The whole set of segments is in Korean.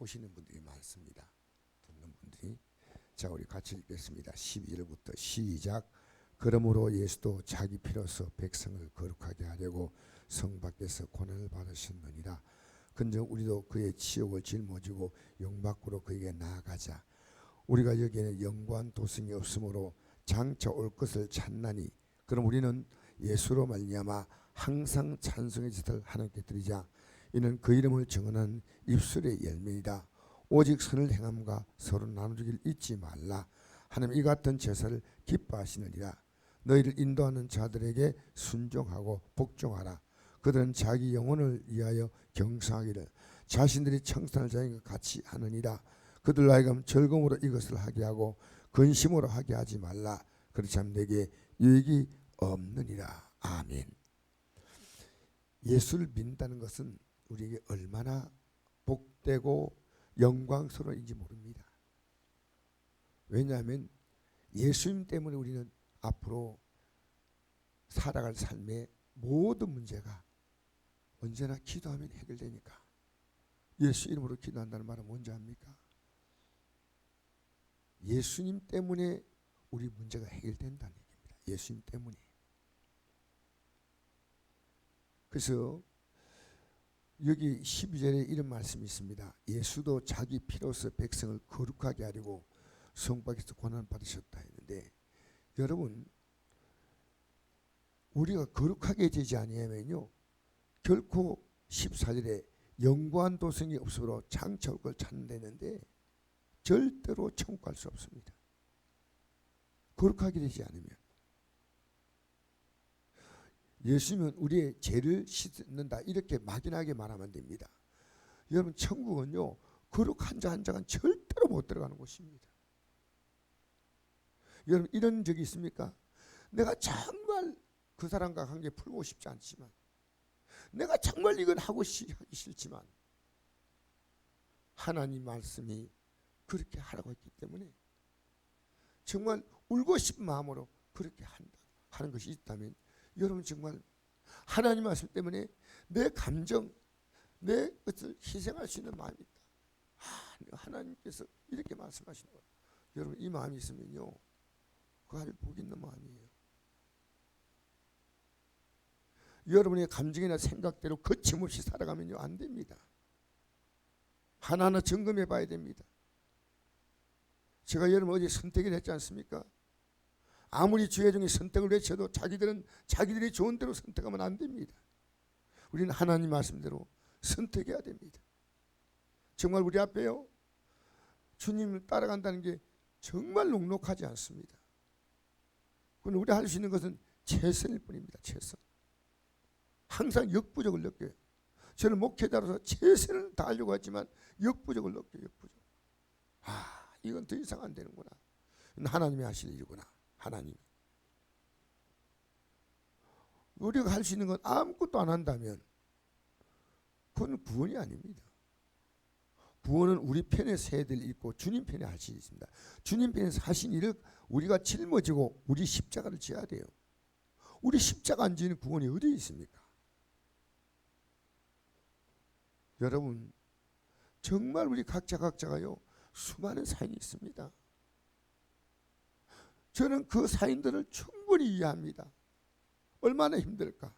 오시는 분들이 많습니다. 듣는 분들이. 자, 우리 같이 읽겠습니다. 12절부터 시작. 그러므로 예수도 자기 피로써 백성을 거룩하게 하려고 성 밖에서 고난을 받으셨느니라. 근정 우리도 그의 치욕을 짊어지고 영 밖으로 그에게 나아가자. 우리가 여기에는 영구한 도성이 없으므로 장차 올 것을 찾나니 그럼 우리는 예수로 말미암아 항상 찬송의 짓을 하나님께 드리자. 이는 그 이름을 정언한 입술의 열매이다. 오직 선을 행함과 서로 나누기를 잊지 말라. 하나님 이 같은 제사를 기뻐하시느니라. 너희를 인도하는 자들에게 순종하고 복종하라. 그들은 자기 영혼을 위하여 경성하기를 자신들이 청산할 자인과 같이 하느니라. 그들로 하여금 즐거움으로 이것을 하게 하고 근심으로 하게 하지 말라. 그렇지 않으면 내게 유익이 없느니라. 아멘. 예수를 믿는다는 것은 우리에게 얼마나 복되고 영광스러운지 모릅니다. 왜냐하면 예수님 때문에 우리는 앞으로 살아갈 삶의 모든 문제가 언제나 기도하면 해결되니까. 예수 이름으로 기도한다는 말은 뭔지 압니까? 예수님 때문에 우리 문제가 해결된다는 얘기입니다. 예수님 때문에. 그래서 여기 12절에 이런 말씀이 있습니다. 예수도 자기 피로써 백성을 거룩하게 하려고 성 밖에서 고난을 받으셨다 했는데, 여러분 우리가 거룩하게 되지 아니하면요 결코 14절에 영구한 도성이 없으므로 장차 올 걸 찾는다는데 절대로 천국 갈 수 없습니다. 거룩하게 되지 않으면. 예수님은 우리의 죄를 씻는다 이렇게 막연하게 말하면 안 됩니다. 여러분 천국은요 거룩한 자 한 자가 절대로 못 들어가는 곳입니다. 여러분 이런 적이 있습니까? 내가 정말 그 사람과 관계 풀고 싶지 않지만, 내가 정말 이건 하기 싫지만 하나님 말씀이 그렇게 하라고 했기 때문에 정말 울고 싶은 마음으로 그렇게 하는 것이 있다면, 여러분 정말 하나님 말씀 때문에 내 감정, 내 것을 희생할 수 있는 마음이 있다. 하나님께서 이렇게 말씀하시는 거예요. 여러분 이 마음이 있으면요 그 아주 복 있는 마음이에요. 여러분의 감정이나 생각대로 거침없이 살아가면요 안 됩니다. 하나하나 점검해 봐야 됩니다. 제가 여러분 어제 선택을 했지 않습니까? 아무리 주의 종이 선택을 외쳐도 자기들이 좋은 대로 선택하면 안 됩니다. 우리는 하나님 말씀대로 선택해야 됩니다. 정말 우리 앞에요 주님을 따라간다는 게 정말 녹록하지 않습니다. 그런데 우리가 할 수 있는 것은 최선일 뿐입니다. 최선. 항상 역부족을 느껴요. 저는 목회자로서 최선을 다하려고 했지만 역부족을 느껴요. 역부족. 이건 더 이상 안 되는구나. 하나님이 하실 일이구나. 하나님. 우리가 할 수 있는 건 아무것도 안 한다면 그건 구원이 아닙니다. 구원은 우리 편에서 해야 될 일 있고 주님 편에 하실 일이 있습니다. 주님 편에서 하신 일을 우리가 짊어지고 우리 십자가를 져야 돼요. 우리 십자가 안 지는 구원이 어디 있습니까? 여러분 정말 우리 각자가요 수많은 사인이 있습니다. 저는 그 사인들을 충분히 이해합니다. 얼마나 힘들까?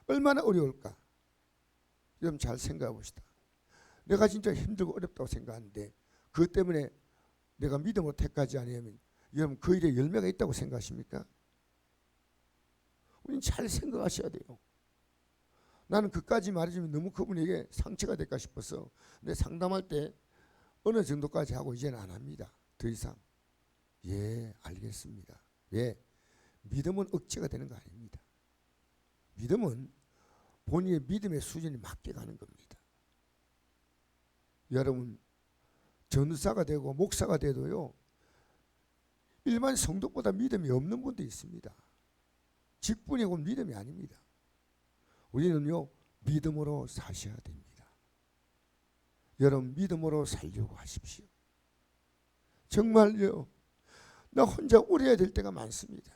얼마나 어려울까? 여러분 잘 생각해 봅시다. 내가 진짜 힘들고 어렵다고 생각하는데 그것 때문에 내가 믿음으로 택하지 않으면 여러분 그 일에 열매가 있다고 생각하십니까? 우리는 잘 생각하셔야 돼요. 나는 그까지 말해주면 너무 그분에게 상처가 될까 싶어서 근데 상담할 때 어느 정도까지 하고 이제는 안 합니다. 더 이상. 예, 알겠습니다. 왜? 믿음은 억지가 되는 거 아닙니다. 믿음은 본인의 믿음의 수준이 맞게 가는 겁니다. 여러분 전사가 되고 목사가 돼도요 일반 성도보다 믿음이 없는 분도 있습니다. 직분이고 믿음이 아닙니다. 우리는요 믿음으로 사셔야 됩니다. 여러분 믿음으로 살려고 하십시오. 정말요 나 혼자 울어야 될 때가 많습니다.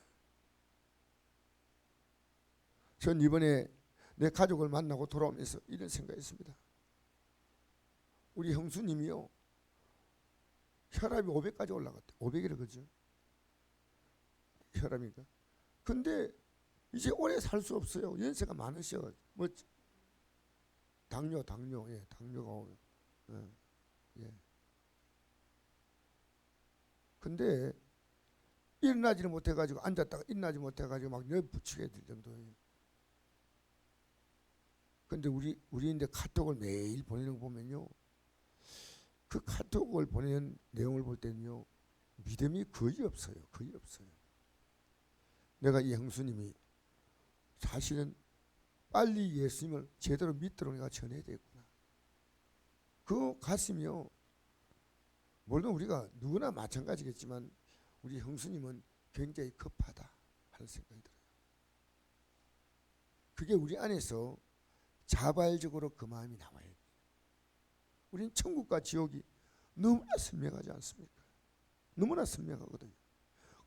전 이번에 내 가족을 만나고 돌아오면서 이런 생각했습니다. 우리 형수님이요 혈압이 500까지 올라갔대. 500이라 그죠? 혈압이니까. 근데 이제 오래 살 수 없어요. 연세가 많으셔. 뭐 당뇨, 예, 당뇨가 오면. 예, 예. 근데 일어나지를 못해가지고 앉았다가 일어나지 못해가지고 막 열붙이게 될 정도예요. 근데 우리인데 카톡을 매일 보내는 거 보면요, 그 카톡을 보내는 내용을 볼 때는요 믿음이 거의 없어요. 거의 없어요. 내가 이 형수님이 사실은 빨리 예수님을 제대로 믿도록 내가 전해야 되겠구나. 그 가슴이요, 물론 우리가 누구나 마찬가지겠지만 우리 형수님은 굉장히 급하다 하는 생각이 들어요. 그게 우리 안에서 자발적으로 그 마음이 나와야 돼요. 우린 천국과 지옥이 너무나 선명하지 않습니까? 너무나 선명하거든요.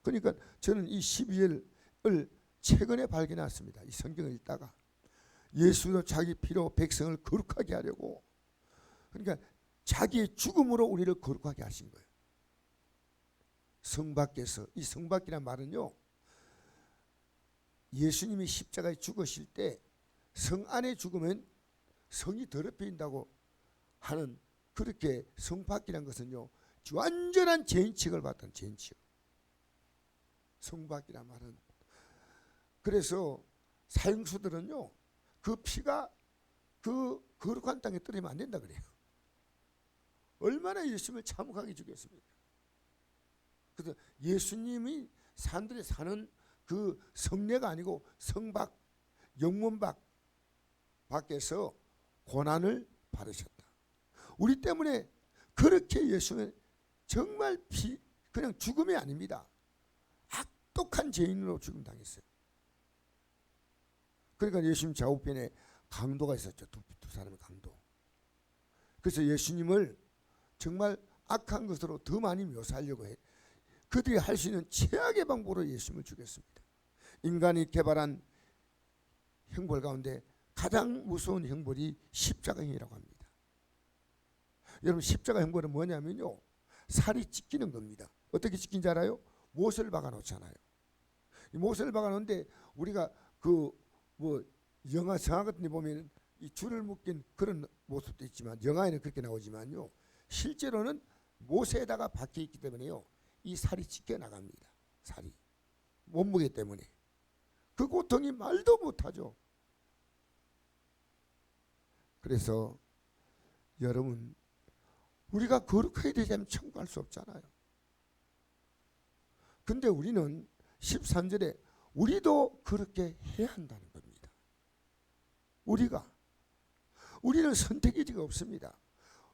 그러니까 저는 이 12절을 최근에 발견했습니다. 이 성경을 읽다가 예수도 자기 피로 백성을 거룩하게 하려고, 그러니까 자기의 죽음으로 우리를 거룩하게 하신 거예요. 성 밖에서, 이 성 밖이란 말은요, 예수님이 십자가에 죽으실 때 성 안에 죽으면 성이 더럽혀진다고 하는, 그렇게 성 밖이란 것은요 완전한 죄인칙을 받던 죄인칙. 성 밖이란 말은, 그래서 사형수들은요 그 피가 그 거룩한 땅에 떨어지면 안 된다 그래요. 얼마나 예수님을 참혹하게 죽였습니까? 그래서 예수님이 사람들이 사는 그 성내가 아니고 성밖, 영문밖 밖에서 고난을 받으셨다. 우리 때문에 그렇게 예수는 정말 그냥 죽음이 아닙니다. 악독한 죄인으로 죽음 당했어요. 그러니까 예수님 좌우편에 강도가 있었죠. 두 사람의 강도. 그래서 예수님을 정말 악한 것으로 더 많이 묘사하려고 해. 그들이 할 수 있는 최악의 방법으로 예수님을 죽였습니다. 인간이 개발한 형벌 가운데 가장 무서운 형벌이 십자가형이라고 합니다. 여러분, 십자가 형벌은 뭐냐면요, 살이 찢기는 겁니다. 어떻게 찢긴지 알아요? 못을 박아 놓잖아요. 이 못을 박아 놓는데 우리가 그 뭐 영화 성화 같은 데 보면 이 줄을 묶인 그런 모습도 있지만, 영화에는 그렇게 나오지만요, 실제로는 못에다가 박혀 있기 때문에요 이 살이 찢겨 나갑니다. 살이 몸무게 때문에 그 고통이 말도 못하죠. 그래서 여러분, 우리가 거룩하게 되지 않으면 천국 갈 수 없잖아요. 근데 우리는 13절에 우리도 그렇게 해야 한다는 겁니다. 우리는 선택의지가 없습니다.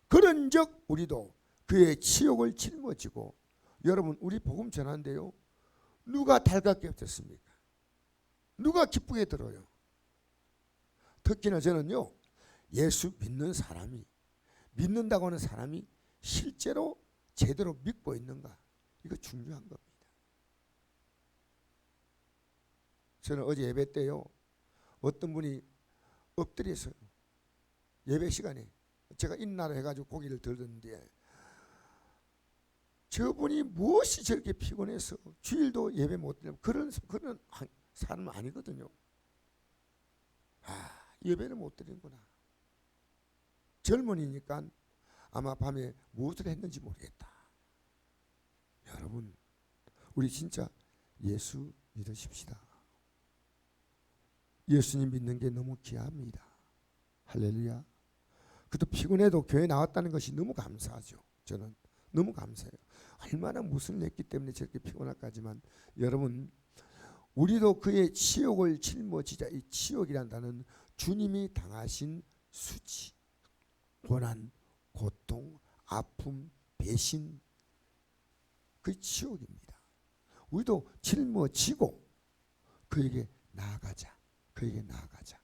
그런즉 우리도 그의 치욕을 짊어지고, 여러분, 우리 복음 전하는데요 누가 달갑게 없었습니까? 누가 기쁘게 들어요? 특히나 저는요, 예수 믿는 사람이, 믿는다고 하는 사람이 실제로 제대로 믿고 있는가, 이거 중요한 겁니다. 저는 어제 예배 때요 어떤 분이 엎드려서요, 예배 시간에 제가 인나라 해가지고 고기를 들었는데, 저분이 무엇이 저렇게 피곤해서 주일도 예배 못 드냐고, 그런 사람은 아니거든요. 예배를 못 드리는구나. 젊은이니까 아마 밤에 무엇을 했는지 모르겠다. 여러분, 우리 진짜 예수 믿으십시다. 예수님 믿는 게 너무 귀합니다. 할렐루야. 그래도 피곤해도 교회 나왔다는 것이 너무 감사하죠. 저는 너무 감사해요. 얼마나 무슨 일 했기 때문에 저렇게 피곤할까지만, 여러분, 우리도 그의 치욕을 짊어지자. 이 치욕이란 단어는 주님이 당하신 수치, 고난, 고통, 아픔, 배신, 그 치욕입니다. 우리도 짊어지고 그에게 나아가자. 그에게 나아가자.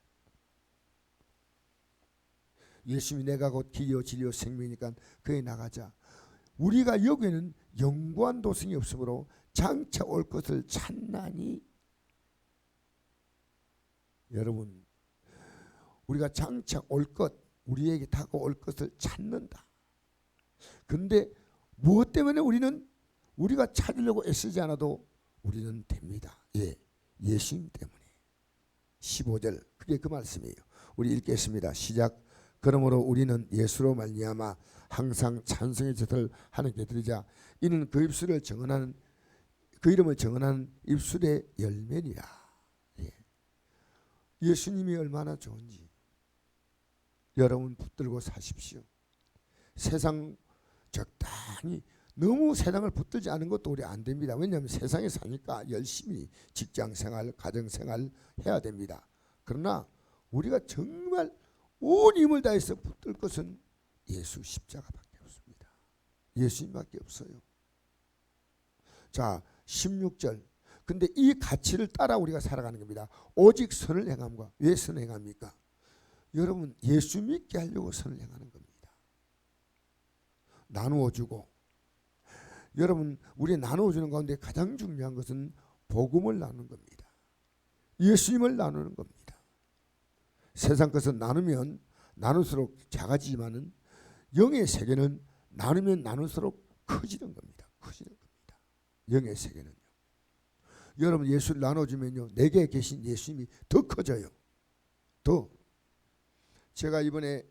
예수님이 내가 곧 길이요 진리요 생명이니까 그에게 나가자. 우리가 여기에는 영구한 도성이 없으므로 장차 올 것을 찾나니. 여러분, 우리가 장차 올 것, 우리에게 다가올 것을 찾는다. 그런데 무엇 때문에 우리가 찾으려고 애쓰지 않아도 우리는 됩니다. 예, 예수님 때문에. 15절 그게 그 말씀이에요. 우리 읽겠습니다. 시작. 그러므로 우리는 예수로 말미암아 항상 찬송의 제사를 하나님께 드리자. 이는 그 입술을 정언하는 그 이름을 정언하는 입술의 열매니라. 예. 예수님이 얼마나 좋은지 여러분 붙들고 사십시오. 세상 적당히 너무 세상을 붙들지 않은 것도 우리 안 됩니다. 왜냐하면 세상에 사니까 열심히 직장생활, 가정생활 해야 됩니다. 그러나 우리가 정말 온 힘을 다해서 붙들 것은 예수 십자가밖에 없습니다. 예수님밖에 없어요. 자, 16절. 근데 이 가치를 따라 우리가 살아가는 겁니다. 오직 선을 행함과. 왜 선을 행합니까? 여러분, 예수 믿게 하려고 선을 행하는 겁니다. 나누어 주고. 여러분, 우리 나누어 주는 가운데 가장 중요한 것은 복음을 나누는 겁니다. 예수님을 나누는 겁니다. 세상 것은 나누면 나눌수록 작아지지만은 영의 세계는 나누면 나눌수록 커지는 겁니다. 커지는 겁니다. 영의 세계는요. 여러분, 예수를 나눠주면요, 내게 계신 예수님이 더 커져요. 더. 제가 이번에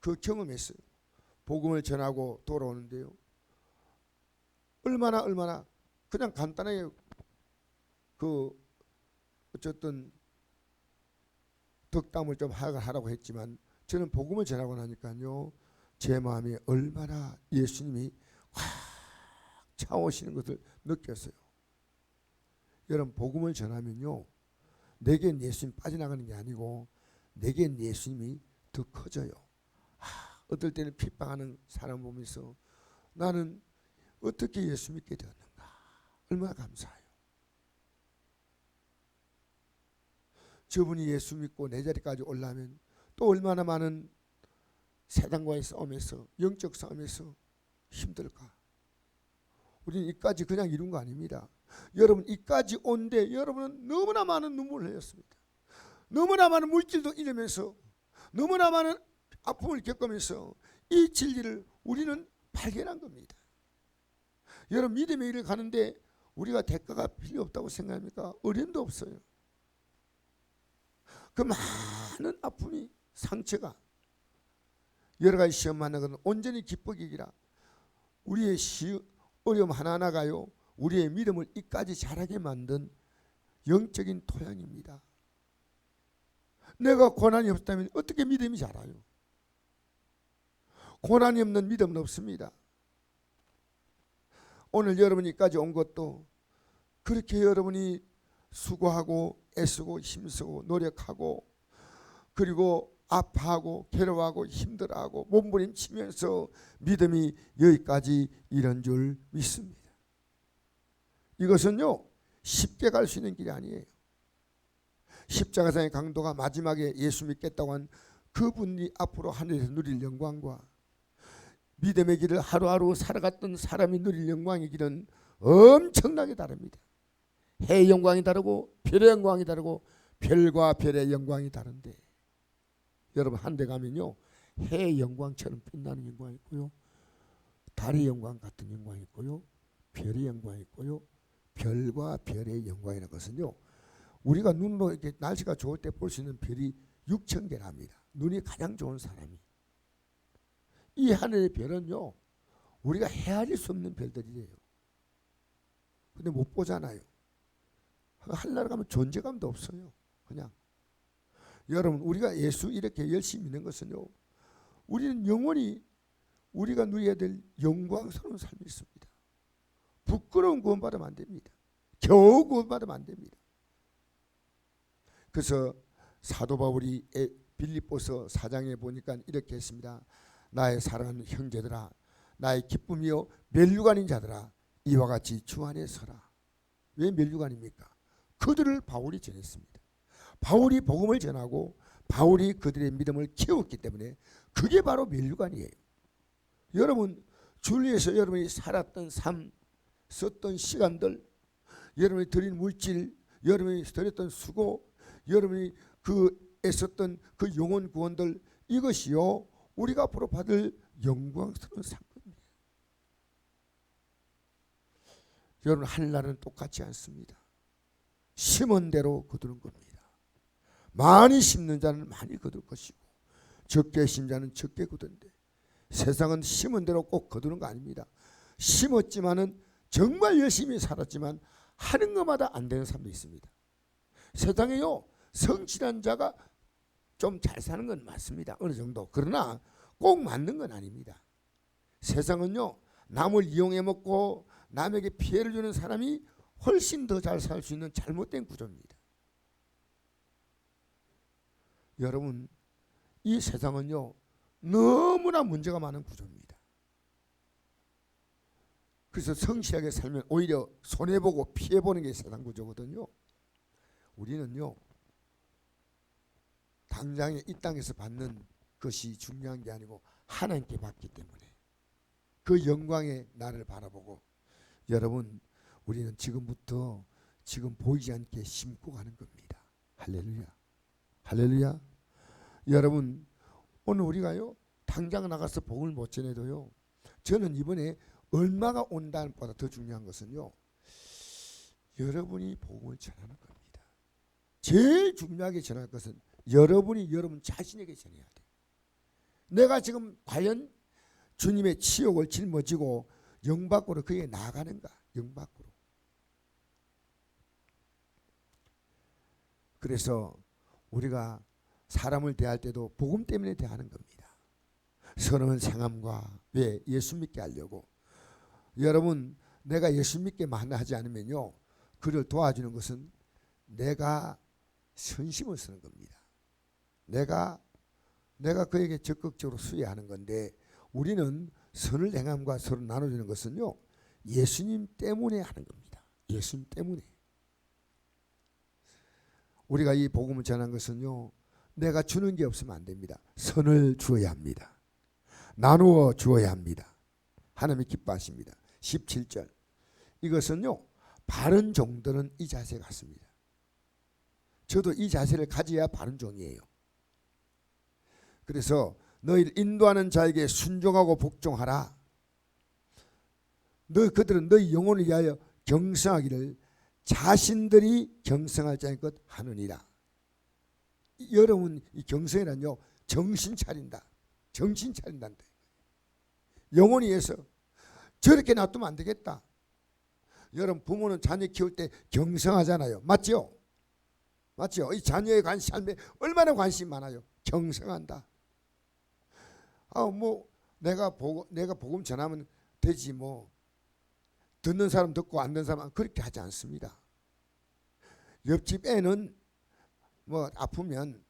그 경험했어요. 복음을 전하고 돌아오는데요, 얼마나 그냥 간단하게 그 어쨌든 덕담을 좀 하라고 했지만 저는 복음을 전하고 나니까요, 제 마음에 얼마나 예수님이 확 차오시는 것을 느꼈어요. 여러분, 복음을 전하면요, 내겐 예수님 빠져나가는 게 아니고 내겐 예수님이 더 커져요. 어떨 때는 핍박하는 사람 보면서 나는 어떻게 예수 믿게 되었는가, 얼마나 감사해요. 저분이 예수 믿고 내 자리까지 올라면 또 얼마나 많은 세상과의 싸움에서, 영적 싸움에서 힘들까. 우리는 이까지 그냥 이룬 거 아닙니다. 여러분, 이까지 온데 여러분은 너무나 많은 눈물을 흘렸습니다. 너무나 많은 물질도 잃으면서, 너무나 많은 아픔을 겪으면서 이 진리를 우리는 발견한 겁니다. 여러분, 믿음의 일을 가는데 우리가 대가가 필요 없다고 생각합니까? 어려움도 없어요. 그 많은 아픔이, 상처가, 여러 가지 시험 만나는 것은 온전히 기뻐기기라. 우리의 어려움 하나하나가요, 우리의 믿음을 이까지 자라게 만든 영적인 토양입니다. 내가 고난이 없다면 어떻게 믿음이 자라요? 고난이 없는 믿음은 없습니다. 오늘 여러분이 여기까지 온 것도 그렇게 여러분이 수고하고 애쓰고 힘쓰고 노력하고 그리고 아파하고 괴로워하고 힘들어하고 몸부림치면서 믿음이 여기까지 이런 줄 믿습니다. 이것은요, 쉽게 갈 수 있는 길이 아니에요. 십자가상의 강도가 마지막에 예수 믿겠다고 한 그분이 앞으로 하늘에서 누릴 영광과 믿음의 길을 하루하루 살아갔던 사람이 누릴 영광의 길은 엄청나게 다릅니다. 해의 영광이 다르고 별의 영광이 다르고 별과 별의 영광이 다른데, 여러분, 한 데 가면요, 해의 영광처럼 빛나는 영광이 있고요, 달의 영광 같은 영광이 있고요, 별의 영광이 있고요, 별과 별의 영광이라는 것은요, 우리가 눈으로 이렇게 날씨가 좋을 때 볼 수 있는 별이 6,000개랍니다. 눈이 가장 좋은 사람이. 이 하늘의 별은요, 우리가 헤아릴 수 없는 별들이에요. 근데 못 보잖아요. 하늘나라 가면 존재감도 없어요. 그냥. 여러분, 우리가 예수 이렇게 열심히 믿는 것은요, 우리는 영원히 우리가 누려야 될 영광스러운 삶이 있습니다. 부끄러운 구원받으면 안 됩니다. 겨우 구원받으면 안 됩니다. 그래서 사도 바울이 빌립보서 4장에 보니까 이렇게 했습니다. 나의 사랑하는 형제들아, 나의 기쁨이요 멸류관인 자들아, 이와 같이 주 안에 서라. 왜 멸류관입니까? 그들을 바울이 전했습니다. 바울이 복음을 전하고 바울이 그들의 믿음을 키웠기 때문에 그게 바로 멸류관이에요. 여러분, 주를 위해서 여러분이 살았던 삶, 썼던 시간들, 여러분이 드린 물질, 여러분이 드렸던 수고, 여러분이 그 애썼던 그 영혼 구원들, 이것이요 우리가 앞으로 받을 영광스러운 상급입니다. 여러분 하늘나라는 똑같지 않습니다. 심은 대로 거두는 겁니다. 많이 심는 자는 많이 거둘 것이고 적게 심는 자는 적게 거둔데, 세상은 심은 대로 꼭 거두는 거 아닙니다. 심었지만은 정말 열심히 살았지만 하는 것마다 안 되는 사람도 있습니다. 세상에요, 성실한 자가 좀 잘 사는 건 맞습니다. 어느 정도. 그러나 꼭 맞는 건 아닙니다. 세상은요, 남을 이용해 먹고 남에게 피해를 주는 사람이 훨씬 더 잘 살 수 있는 잘못된 구조입니다. 여러분, 이 세상은요, 너무나 문제가 많은 구조입니다. 그래서 성실하게 살면 오히려 손해보고 피해보는 게 세상 구조거든요. 우리는요, 당장에 이 땅에서 받는 것이 중요한 게 아니고 하나님께 받기 때문에 그 영광의 나를 바라보고, 여러분, 우리는 지금부터 지금 보이지 않게 심고 가는 겁니다. 할렐루야, 할렐루야. 여러분, 오늘 우리가요, 당장 나가서 복음을 못 전해도요, 저는 이번에 얼마가 온다는 것보다 더 중요한 것은요, 여러분이 복음을 전하는 겁니다. 제일 중요하게 전할 것은 여러분이 여러분 자신에게 전해야 돼요. 내가 지금 과연 주님의 치욕을 짊어지고 영 밖으로 그에게 나아가는가? 영 밖으로. 그래서 우리가 사람을 대할 때도 복음 때문에 대하는 겁니다. 선한 생함과, 왜? 예수 믿게 하려고. 여러분, 내가 예수 믿게 만나지 않으면요, 그를 도와주는 것은 내가 선심을 쓰는 겁니다. 내가 그에게 적극적으로 수혜하는 건데, 우리는 선을 행함과 서로 나눠주는 것은요, 예수님 때문에 하는 겁니다. 예수님 때문에. 우리가 이 복음을 전한 것은요, 내가 주는 게 없으면 안 됩니다. 선을 주어야 합니다. 나누어 주어야 합니다. 하나님이 기뻐하십니다. 17절. 이것은요, 바른 종들은 이 자세 같습니다. 저도 이 자세를 가져야 바른 종이에요. 그래서 너희를 인도하는 자에게 순종하고 복종하라. 그들은 너희 영혼을 위하여 경성하기를 자신들이 경성할 자인 것 하느니라. 여러분, 이 경성이란요, 정신 차린다. 정신 차린다는데, 영혼이 위해서 저렇게 놔두면 안 되겠다. 여러분, 부모는 자녀 키울 때 경성하잖아요. 맞죠? 맞죠? 이 자녀의 삶에 얼마나 관심이 많아요. 경성한다. 내가 복음 전하면 되지 뭐. 듣는 사람 듣고 안 듣는 사람 그렇게 하지 않습니다. 옆집 애는 아프면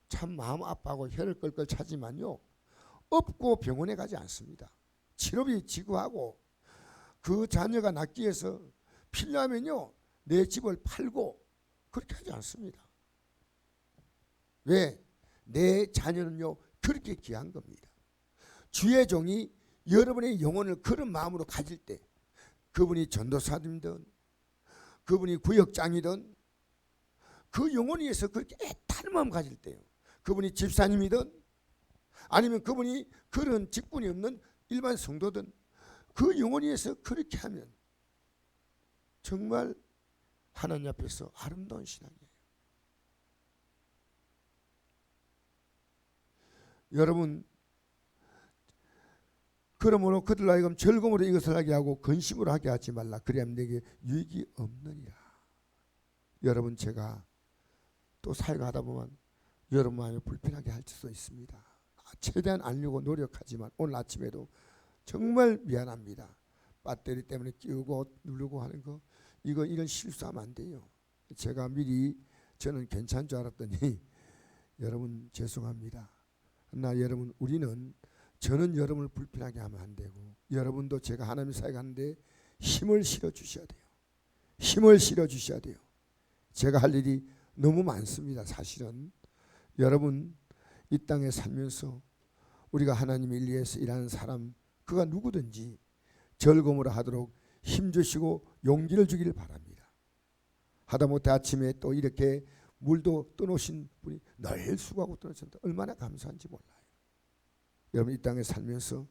참 마음 아파하고 혀를 끌끌 차지만요, 없고 병원에 가지 않습니다. 치료비 지구하고 그 자녀가 낫기 위해서 필요하면요, 내 집을 팔고 그렇게 하지 않습니다. 왜? 내 자녀는요, 그렇게 귀한 겁니다. 주의 종이 여러분의 영혼을 그런 마음으로 가질 때, 그분이 전도사님이든 그분이 구역장이든 그 영혼에 의해서 그렇게 애타는 마음 가질 때요, 그분이 집사님이든 아니면 그분이 그런 직분이 없는 일반 성도든 그 영혼에 의해서 그렇게 하면 정말 하나님 앞에서 아름다운 신앙이에요. 여러분, 그러므로 그들 하여금 즐거움으로 이것을 하게 하고 근심으로 하게 하지 말라. 그래야 내게 유익이 없느니라. 여러분, 제가 또 사역하다 보면 여러분 마음이 불편하게 할 수도 있습니다. 최대한 알려고 노력하지만 오늘 아침에도 정말 미안합니다. 배터리 때문에 끼우고 누르고 하는 거, 이런 실수하면 안 돼요. 제가 미리 저는 괜찮은 줄 알았더니 여러분 죄송합니다. 여러분, 저는 여러분을 불편하게 하면 안 되고, 여러분도 제가 하나님 사역하는데 힘을 실어 주셔야 돼요. 힘을 실어 주셔야 돼요. 제가 할 일이 너무 많습니다. 사실은 여러분, 이 땅에 살면서 우리가 하나님을 위해서 일하는 사람, 그가 누구든지 즐거움으로 하도록 힘주시고 용기를 주기를 바랍니다. 하다못해 아침에 또 이렇게 물도 떠놓으신 분이 늘 수고하고 떠나셨다. 얼마나 감사한지 몰라요. 여러분, 이 땅에 살면서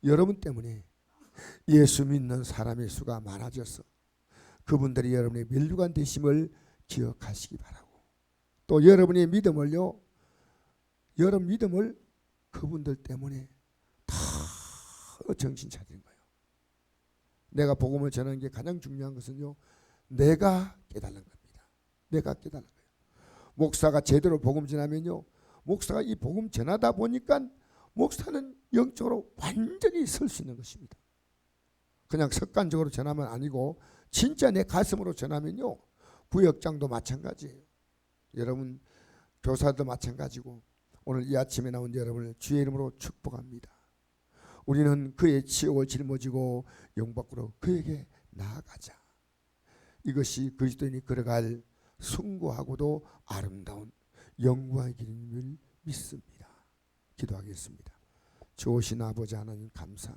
여러분 때문에 예수 믿는 사람의 수가 많아져서 그분들이 여러분의 멸류관 되심을 기억하시기 바라고, 또 여러분의 믿음을요, 여러분 믿음을 그분들 때문에 다 정신 차리는 거예요. 내가 복음을 전하는 게 가장 중요한 것은요, 내가 깨달는 겁니다. 내가 깨달는 거예요. 목사가 제대로 복음 전하면요, 목사가 이 복음 전하다 보니까 목사는 영적으로 완전히 설 수 있는 것입니다. 그냥 습관적으로 전하면 아니고 진짜 내 가슴으로 전하면요, 구역장도 마찬가지예요. 여러분 교사도 마찬가지고, 오늘 이 아침에 나온 여러분을 주의 이름으로 축복합니다. 우리는 그의 치욕을 짊어지고 영밖으로 그에게 나아가자. 이것이 그리스도인이 걸어갈 숭고하고도 아름다운 영광의 길임을 믿습니다. 기도하겠습니다. 좋으신 아버지 하나님 감사합니다.